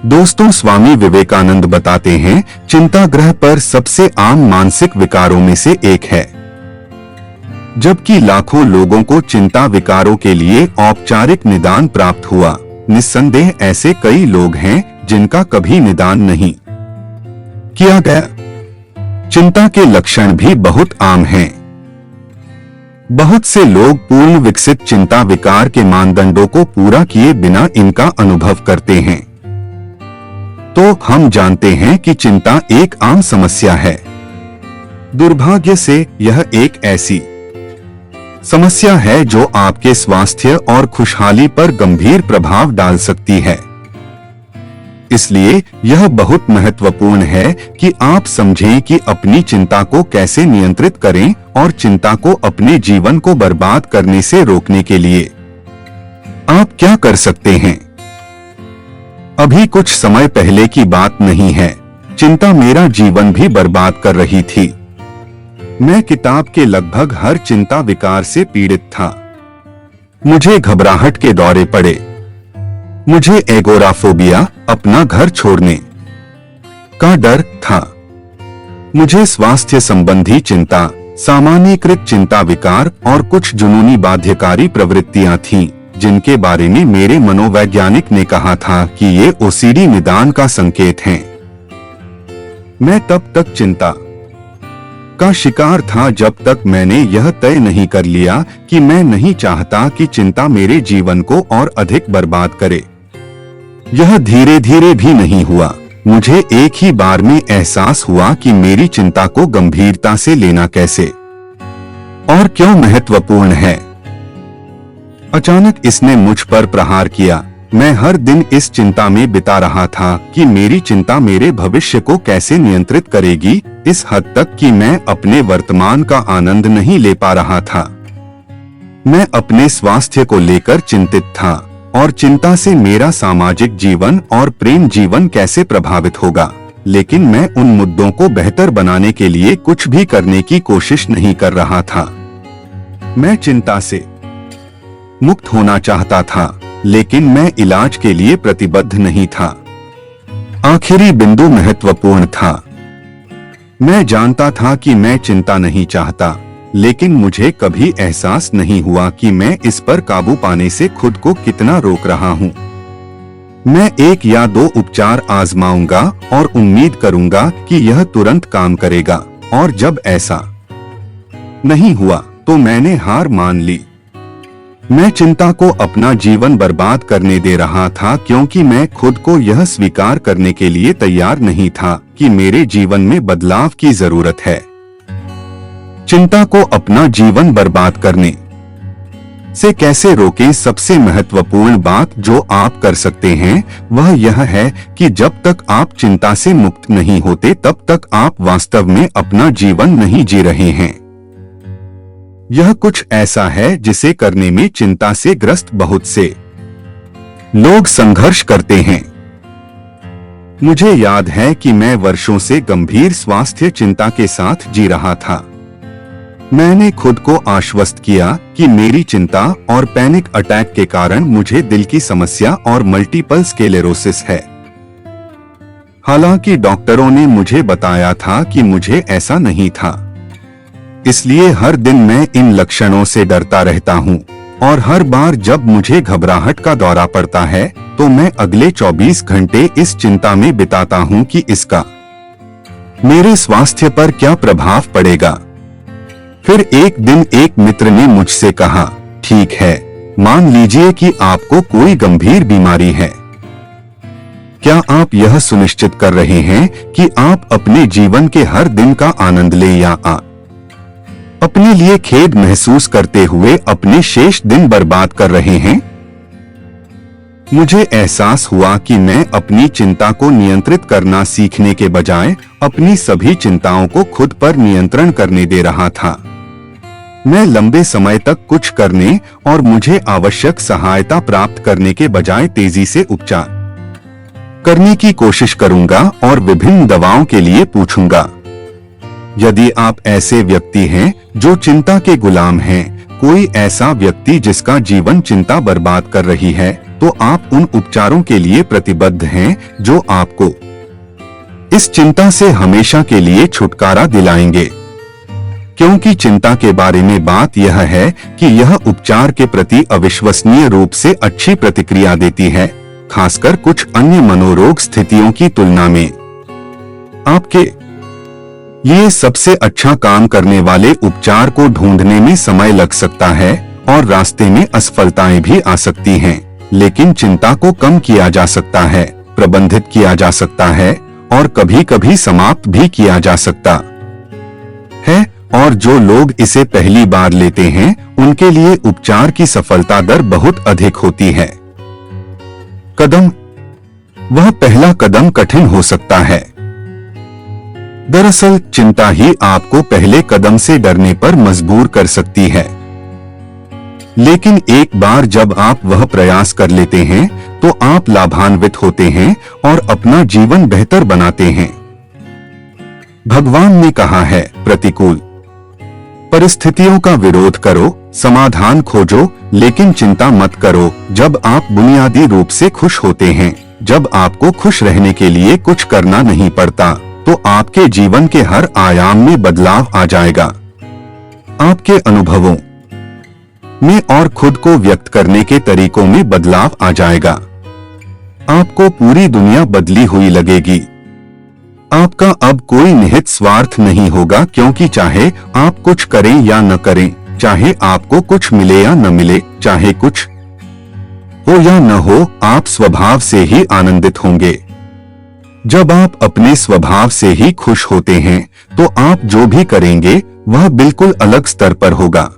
दोस्तों, स्वामी विवेकानंद बताते हैं, चिंता ग्रह पर सबसे आम मानसिक विकारों में से एक है। जबकि लाखों लोगों को चिंता विकारों के लिए औपचारिक निदान प्राप्त हुआ, निस्संदेह ऐसे कई लोग हैं जिनका कभी निदान नहीं किया गया। चिंता के लक्षण भी बहुत आम हैं। बहुत से लोग पूर्ण विकसित चिंता विकार के मानदंडों को पूरा किए बिना इनका अनुभव करते हैं। तो हम जानते हैं कि चिंता एक आम समस्या है। दुर्भाग्य से यह एक ऐसी समस्या है जो आपके स्वास्थ्य और खुशहाली पर गंभीर प्रभाव डाल सकती है। इसलिए यह बहुत महत्वपूर्ण है कि आप समझें कि अपनी चिंता को कैसे नियंत्रित करें और चिंता को अपने जीवन को बर्बाद करने से रोकने के लिए आप क्या कर सकते हैं। अभी कुछ समय पहले की बात नहीं है, चिंता मेरा जीवन भी बर्बाद कर रही थी। मैं किताब के लगभग हर चिंता विकार से पीड़ित था। मुझे घबराहट के दौरे पड़े। मुझे एगोराफोबिया, अपना घर छोड़ने का डर था। मुझे स्वास्थ्य संबंधी चिंता, सामान्यीकृत चिंता विकार और कुछ जुनूनी बाध्यकारी प्रवृत्तियां थीं, जिनके बारे में मेरे मनोवैज्ञानिक ने कहा था कि ये ओसीडी निदान का संकेत हैं। मैं तब तक चिंता का शिकार था जब तक मैंने यह तय नहीं कर लिया कि मैं नहीं चाहता कि चिंता मेरे जीवन को और अधिक बर्बाद करे। यह धीरे धीरे भी नहीं हुआ। मुझे एक ही बार में एहसास हुआ कि मेरी चिंता को गंभीरता से लेना कैसे और क्यों महत्वपूर्ण है। अचानक इसने मुझ पर प्रहार किया। मैं हर दिन इस चिंता में बिता रहा था कि मेरी चिंता मेरे भविष्य को कैसे नियंत्रित करेगी, इस हद तक कि मैं अपने वर्तमान का आनंद नहीं ले पा रहा था। मैं अपने स्वास्थ्य को लेकर चिंतित था और चिंता से मेरा सामाजिक जीवन और प्रेम जीवन कैसे प्रभावित होगा। लेकिन मैं उन मुद्दों को बेहतर बनाने के लिए कुछ भी करने की कोशिश नहीं कर रहा था। मैं चिंता से मुक्त होना चाहता था, लेकिन मैं इलाज के लिए प्रतिबद्ध नहीं था। आखिरी बिंदु महत्वपूर्ण था। मैं जानता था कि मैं चिंता नहीं चाहता, लेकिन मुझे कभी एहसास नहीं हुआ कि मैं इस पर काबू पाने से खुद को कितना रोक रहा हूँ। मैं 1 या 2 उपचार आजमाऊंगा और उम्मीद करूंगा कि यह तुरंत काम करेगा, और जब ऐसा नहीं हुआ तो मैंने हार मान ली। मैं चिंता को अपना जीवन बर्बाद करने दे रहा था क्योंकि मैं खुद को यह स्वीकार करने के लिए तैयार नहीं था कि मेरे जीवन में बदलाव की जरूरत है। चिंता को अपना जीवन बर्बाद करने से कैसे रोकें? सबसे महत्वपूर्ण बात जो आप कर सकते हैं वह यह है कि जब तक आप चिंता से मुक्त नहीं होते तब तक आप वास्तव में अपना जीवन नहीं जी रहे हैं। यह कुछ ऐसा है जिसे करने में चिंता से ग्रस्त बहुत से लोग संघर्ष करते हैं। मुझे याद है कि मैं वर्षों से गंभीर स्वास्थ्य चिंता के साथ जी रहा था। मैंने खुद को आश्वस्त किया कि मेरी चिंता और पैनिक अटैक के कारण मुझे दिल की समस्या और मल्टीपल स्क्लेरोसिस है। हालांकि डॉक्टरों ने मुझे बताया था कि मुझे ऐसा नहीं था। इसलिए हर दिन मैं इन लक्षणों से डरता रहता हूँ, और हर बार जब मुझे घबराहट का दौरा पड़ता है तो मैं अगले 24 घंटे इस चिंता में बिताता हूँ कि इसका मेरे स्वास्थ्य पर क्या प्रभाव पड़ेगा। फिर एक दिन एक मित्र ने मुझसे कहा, ठीक है, मान लीजिए कि आपको कोई गंभीर बीमारी है। क्या आप यह सुनिश्चित कर रहे हैं कि आप अपने जीवन के हर दिन का आनंद लें या अपने लिए खेद महसूस करते हुए अपने शेष दिन बर्बाद कर रहे हैं? मुझे एहसास हुआ कि मैं अपनी चिंता को नियंत्रित करना सीखने के बजाय अपनी सभी चिंताओं को खुद पर नियंत्रण करने दे रहा था। मैं लंबे समय तक कुछ करने और मुझे आवश्यक सहायता प्राप्त करने के बजाय तेजी से उपचार करने की कोशिश करूंगा और विभिन्न दवाओं के लिए पूछूंगा। यदि आप ऐसे व्यक्ति हैं जो चिंता के गुलाम हैं, कोई ऐसा व्यक्ति जिसका जीवन चिंता बर्बाद कर रही है, तो आप उन उपचारों के लिए प्रतिबद्ध हैं जो आपको इस चिंता से हमेशा के लिए छुटकारा दिलाएंगे। क्योंकि चिंता के बारे में बात यह है कि यह उपचार के प्रति अविश्वसनीय रूप से अच्छी प्रतिक्रिया देती है, खासकर कुछ अन्य मनोरोग स्थितियों की तुलना में। आपके ये सबसे अच्छा काम करने वाले उपचार को ढूंढने में समय लग सकता है और रास्ते में असफलताएं भी आ सकती हैं, लेकिन चिंता को कम किया जा सकता है, प्रबंधित किया जा सकता है और कभी-कभी समाप्त भी किया जा सकता है। और जो लोग इसे पहली बार लेते हैं, उनके लिए उपचार की सफलता दर बहुत अधिक होती है। कदम, वह पहला कदम कठिन हो सकता है। दरअसल चिंता ही आपको पहले कदम से डरने पर मजबूर कर सकती है। लेकिन एक बार जब आप वह प्रयास कर लेते हैं, तो आप लाभान्वित होते हैं और अपना जीवन बेहतर बनाते हैं। भगवान ने कहा है, प्रतिकूल परिस्थितियों का विरोध करो, समाधान खोजो, लेकिन चिंता मत करो जब आप बुनियादी रूप से खुश होते हैं। जब आपको खुश रहने के लिए कुछ करना नहीं पड़ता, तो आपके जीवन के हर आयाम में बदलाव आ जाएगा। आपके अनुभवों में और खुद को व्यक्त करने के तरीकों में बदलाव आ जाएगा। आपको पूरी दुनिया बदली हुई लगेगी। आपका अब कोई निहित स्वार्थ नहीं होगा, क्योंकि चाहे आप कुछ करें या न करें, चाहे आपको कुछ मिले या न मिले, चाहे कुछ हो या न हो, आप स्वभाव से ही आनंदित होंगे। जब आप अपने स्वभाव से ही खुश होते हैं, तो आप जो भी करेंगे वह बिल्कुल अलग स्तर पर होगा।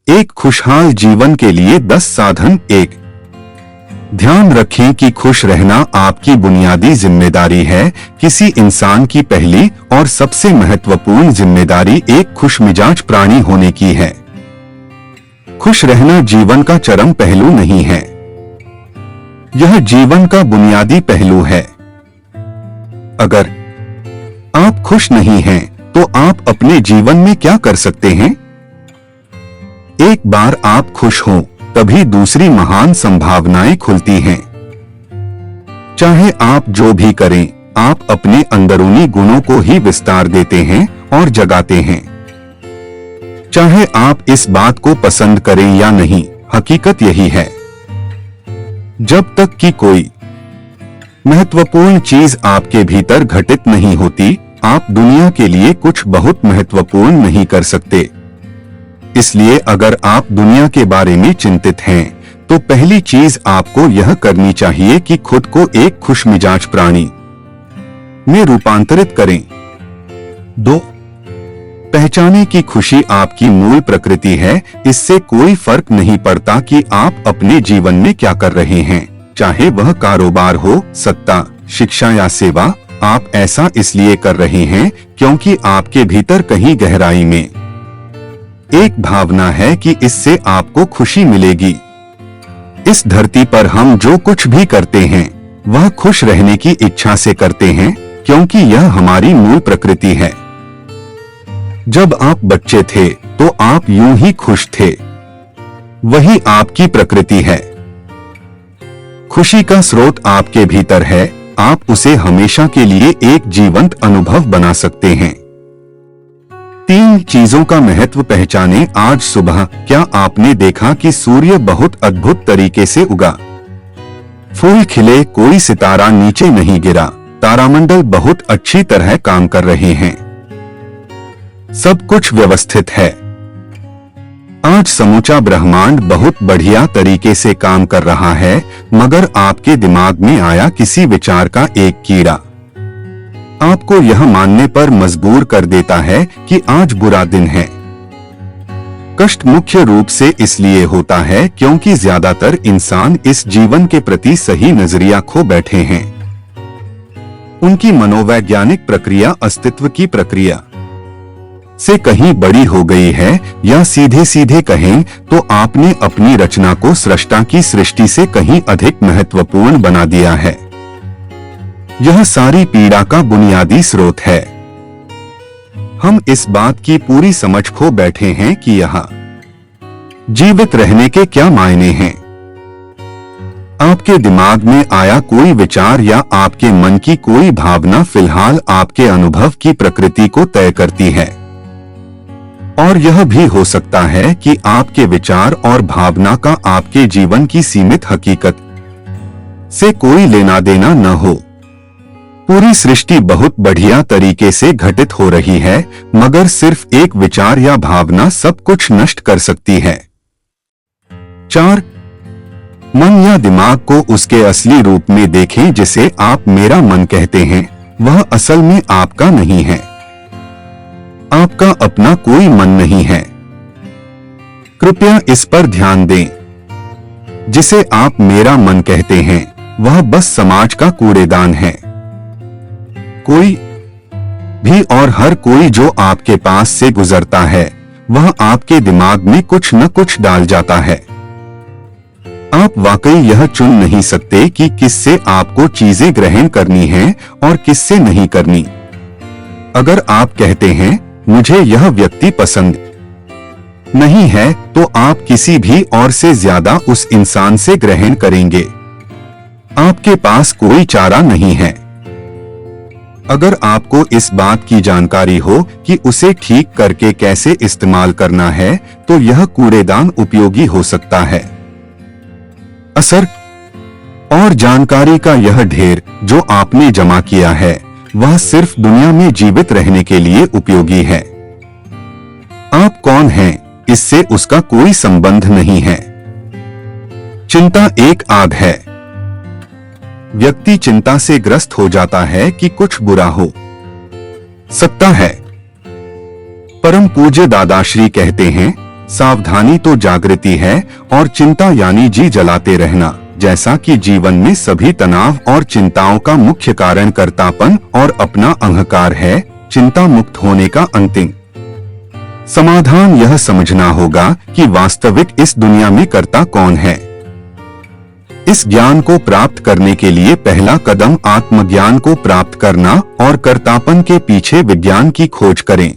एक खुशहाल जीवन के लिए 10 साधन। 1, ध्यान रखें कि खुश रहना आपकी बुनियादी जिम्मेदारी है। किसी इंसान की पहली और सबसे महत्वपूर्ण जिम्मेदारी एक खुशमिजाज प्राणी होने की है। खुश रहना जीवन का चरम पहलू नहीं है, यह जीवन का बुनियादी पहलू है। अगर आप खुश नहीं हैं, तो आप अपने जीवन में क्या कर सकते हैं? एक बार आप खुश हों, तभी दूसरी महान संभावनाएं खुलती हैं। चाहे आप जो भी करें, आप अपने अंदरूनी गुणों को ही विस्तार देते हैं और जगाते हैं। चाहे आप इस बात को पसंद करें या नहीं, हकीकत यही है। जब तक कि कोई महत्वपूर्ण चीज आपके भीतर घटित नहीं होती, आप दुनिया के लिए कुछ बहुत महत्वपूर्ण नहीं कर सकते। इसलिए अगर आप दुनिया के बारे में चिंतित हैं, तो पहली चीज आपको यह करनी चाहिए कि खुद को एक खुशमिजाज प्राणी में रूपांतरित करें। 2, पहचाने कि खुशी आपकी मूल प्रकृति है। इससे कोई फर्क नहीं पड़ता कि आप अपने जीवन में क्या कर रहे हैं, चाहे वह कारोबार हो, सत्ता, शिक्षा या सेवा। आप ऐसा इसलिए कर रहे हैं क्योंकि आपके भीतर कहीं गहराई में एक भावना है कि इससे आपको खुशी मिलेगी। इस धरती पर हम जो कुछ भी करते हैं, वह खुश रहने की इच्छा से करते हैं, क्योंकि यह हमारी मूल प्रकृति है। जब आप बच्चे थे, तो आप यूं ही खुश थे। वही आपकी प्रकृति है। खुशी का स्रोत आपके भीतर है। आप उसे हमेशा के लिए एक जीवंत अनुभव बना सकते हैं। 3 चीजों का महत्व पहचानें। आज सुबह क्या आपने देखा कि सूर्य बहुत अद्भुत तरीके से उगा? फूल खिले, कोई सितारा नीचे नहीं गिरा। तारामंडल बहुत अच्छी तरह काम कर रहे हैं। सब कुछ व्यवस्थित है। आज समूचा ब्रह्मांड बहुत बढ़िया तरीके से काम कर रहा है, मगर आपके दिमाग में आया किसी विचार का एक कीड़ा आपको यह मानने पर मजबूर कर देता है कि आज बुरा दिन है। कष्ट मुख्य रूप से इसलिए होता है क्योंकि ज्यादातर इंसान इस जीवन के प्रति सही नजरिया खो बैठे हैं। उनकी मनोवैज्ञानिक प्रक्रिया अस्तित्व की प्रक्रिया से कहीं बड़ी हो गई है, या सीधे सीधे कहें तो आपने अपनी रचना को सृष्टा की सृष्टि से कहीं अधिक महत्वपूर्ण बना दिया है। यह सारी पीड़ा का बुनियादी स्रोत है। हम इस बात की पूरी समझ खो बैठे हैं कि यहाँ जीवित रहने के क्या मायने हैं। आपके दिमाग में आया कोई विचार या आपके मन की कोई भावना फिलहाल आपके अनुभव की प्रकृति को तय करती है। और यह भी हो सकता है कि आपके विचार और भावना का आपके जीवन की सीमित हकीकत से कोई लेना देना न हो। पूरी सृष्टि बहुत बढ़िया तरीके से घटित हो रही है, मगर सिर्फ एक विचार या भावना सब कुछ नष्ट कर सकती है। 4. मन या दिमाग को उसके असली रूप में देखें। जिसे आप मेरा मन कहते हैं, वह असल में आपका नहीं है। आपका अपना कोई मन नहीं है। कृपया इस पर ध्यान दें। जिसे आप मेरा मन कहते हैं, वह बस समाज का कूड़ेदान है। कोई भी और हर कोई जो आपके पास से गुजरता है, वह आपके दिमाग में कुछ न कुछ डाल जाता है। आप वाकई यह चुन नहीं सकते कि किससे आपको चीजें ग्रहण करनी हैं और किससे नहीं करनी। अगर आप कहते हैं मुझे यह व्यक्ति पसंद नहीं है, तो आप किसी भी और से ज्यादा उस इंसान से ग्रहण करेंगे। आपके पास कोई चारा नहीं है। अगर आपको इस बात की जानकारी हो कि उसे ठीक करके कैसे इस्तेमाल करना है, तो यह कूड़ेदान उपयोगी हो सकता है। असर और जानकारी का यह ढेर जो आपने जमा किया है, वह सिर्फ दुनिया में जीवित रहने के लिए उपयोगी है। आप कौन हैं, इससे उसका कोई संबंध नहीं है। चिंता एक आग है। व्यक्ति चिंता से ग्रस्त हो जाता है कि कुछ बुरा हो सकता है। परम पूज्य दादाश्री कहते हैं, सावधानी तो जागृति है और चिंता यानी जी जलाते रहना। जैसा कि जीवन में सभी तनाव और चिंताओं का मुख्य कारण कर्तापन और अपना अहंकार है, चिंता मुक्त होने का अंतिम समाधान यह समझना होगा कि वास्तविक इस दुनिया में कर्ता कौन है। इस ज्ञान को प्राप्त करने के लिए पहला कदम आत्मज्ञान को प्राप्त करना और कर्तापन के पीछे विज्ञान की खोज करें।